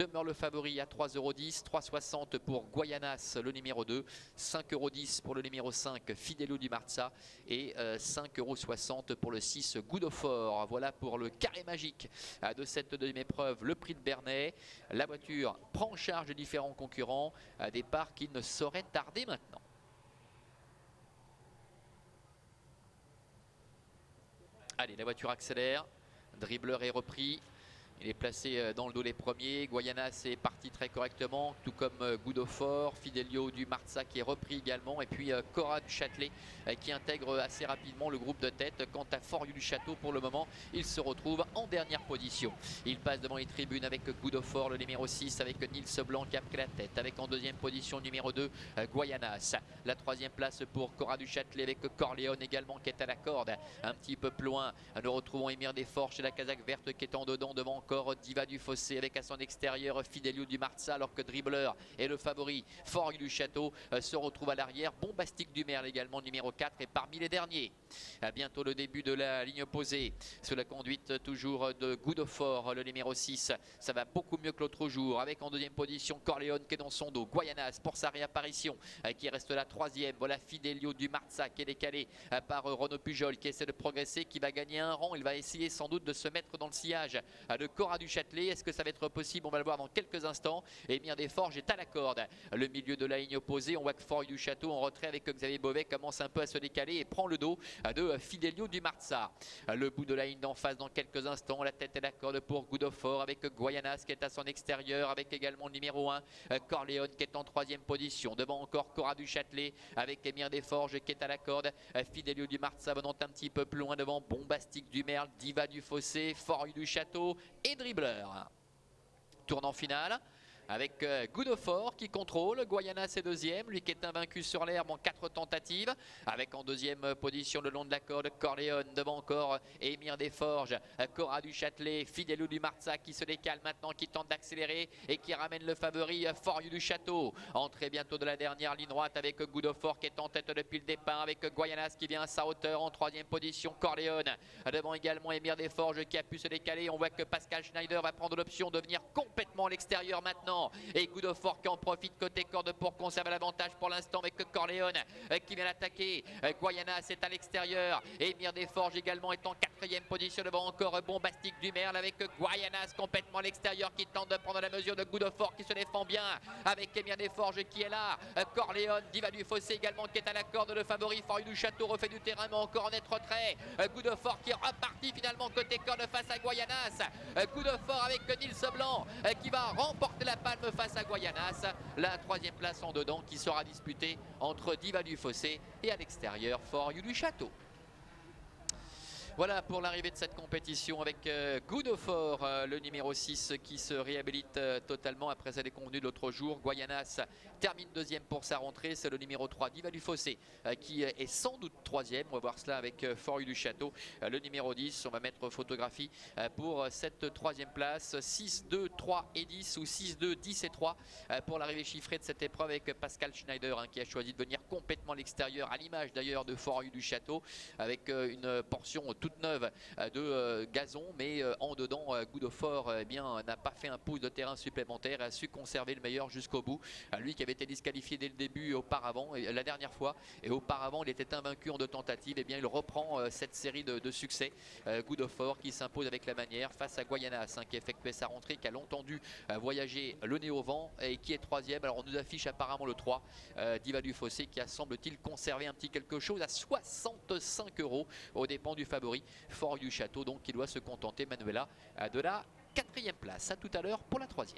demeure le favori à 3,10 €, 3,60 € pour Guayanas, le numéro 2, 5,10 € pour le numéro 5, Fidelio du Marza, et 5,60 € pour le 6, Goudofort. Voilà pour le carré magique de cette deuxième épreuve, le prix de Bernay. La voiture prend en charge les différents concurrents, à départ qui ne saurait tarder maintenant. Allez, la voiture accélère, dribbleur est repris. Il est placé dans le dos les premiers. Guayanas est parti très correctement, tout comme Goudofort, Fidelio du Marza qui est repris également. Et puis Cora du Châtelet qui intègre assez rapidement le groupe de tête. Quant à Foriu du Château, pour le moment, il se retrouve en dernière position. Il passe devant les tribunes avec Goudofort, le numéro 6, avec Nils Blanc qui a pris la tête. Avec en deuxième position, numéro 2, Guayanas. La troisième place pour Cora du Châtelet avec Corleone également qui est à la corde. Un petit peu plus loin, nous retrouvons Émir Desforges chez la casaque verte qui est en dedans, devant encore Diva du Fossé avec à son extérieur Fidelio du Marza, alors que Dribbleur est le favori. Foriu du Château se retrouve à l'arrière. Bombastique du Merle également, numéro 4, et parmi les derniers. À bientôt le début de la ligne opposée, sous la conduite toujours de Goudofort, le numéro 6. Ça va beaucoup mieux que l'autre jour, avec en deuxième position Corleone qui est dans son dos. Guayanas pour sa réapparition qui reste la troisième. Voilà Fidelio du Marza qui est décalé par Renaud Pujol qui essaie de progresser, qui va gagner un rang. Il va essayer sans doute de se mettre dans le sillage de Cora du Châtelet. Est-ce que ça va être possible? On va le voir dans quelques instants. Émir Desforges est à la corde. Le milieu de la ligne opposée, on voit que Foriu du Château en retrait avec Xavier Beauvais commence un peu à se décaler et prend le dos de Fidelio du Marza. Le bout de la ligne d'en face dans quelques instants. La tête et la corde pour Goudofort avec Guayanas qui est à son extérieur, avec également le numéro 1 Corleone qui est en troisième position. Devant encore Cora du Châtelet avec Émir Desforges qui est à la corde. Fidelio du Marza venant un petit peu plus loin devant Bombastique du Merle, Diva du Fossé, Foriu du Château et Dribbleur. Tournant final avec Goudofort qui contrôle. Guayanas est deuxième, lui qui est invaincu sur l'herbe en 4 tentatives. Avec en deuxième position le long de la corde Corleone, devant encore Émir Desforges, Cora du Châtelet, Fidelio du Marza qui se décale maintenant, qui tente d'accélérer et qui ramène le favori Foriu du Château. Entrée bientôt de la dernière ligne droite avec Goudofort qui est en tête depuis le départ, avec Guayanas qui vient à sa hauteur en troisième position. Corleone devant également Émir Desforges qui a pu se décaler. On voit que Pascal Schneider va prendre l'option de venir complètement à l'extérieur maintenant. Et Goudofort qui en profite côté corde pour conserver l'avantage pour l'instant avec Corleone qui vient l'attaquer. Guayanas est à l'extérieur. Émir Desforges également est en quatrième position devant encore Bombastique du Merle avec Guayanas complètement à l'extérieur qui tente de prendre la mesure de Goudofort qui se défend bien avec Émir Desforges qui est là. Corleone, Diva du Fossé également qui est à la corde. Le favori Foriu du Château refait du terrain mais encore en net retrait. Goudofort qui est reparti finalement côté corde face à Guayanas. Goudofort avec Nils Blanc qui va remporter la palme face à Guayanas. La troisième place en dedans qui sera disputée entre Diva du Fossé et à l'extérieur Foriu du Château. Voilà pour l'arrivée de cette compétition avec Goudofort, le numéro 6 qui se réhabilite totalement après sa déconvenue de l'autre jour. Guayanas termine deuxième pour sa rentrée. C'est le numéro 3 Diva du Fossé qui est sans doute troisième. On va voir cela avec Foriu du Château. Le numéro 10, on va mettre photographie pour cette troisième place. 6, 2, 3 et 10 ou 6, 2, 10 et 3 pour l'arrivée chiffrée de cette épreuve avec Pascal Schneider qui a choisi de venir complètement à l'extérieur, à l'image d'ailleurs de Foriu du Château, avec une portion toute neuve de gazon, mais en dedans Goudofort n'a pas fait un pouce de terrain supplémentaire et a su conserver le meilleur jusqu'au bout. Lui qui avait été disqualifié dès le début auparavant, la dernière fois, et auparavant il était invaincu en 2 tentatives, et bien il reprend cette série de succès. Goudofort qui s'impose avec la manière face à Guayanas qui effectuait sa rentrée, qui a longtemps dû voyager le nez au vent et qui est troisième. Alors on nous affiche apparemment le 3 Diva du Fossé qui a semble-t-il conservé un petit quelque chose à 65 € aux dépens du favori Foriu du Château, donc qui doit se contenter, Manuela, de la 4e place. À tout à l'heure pour la 3e.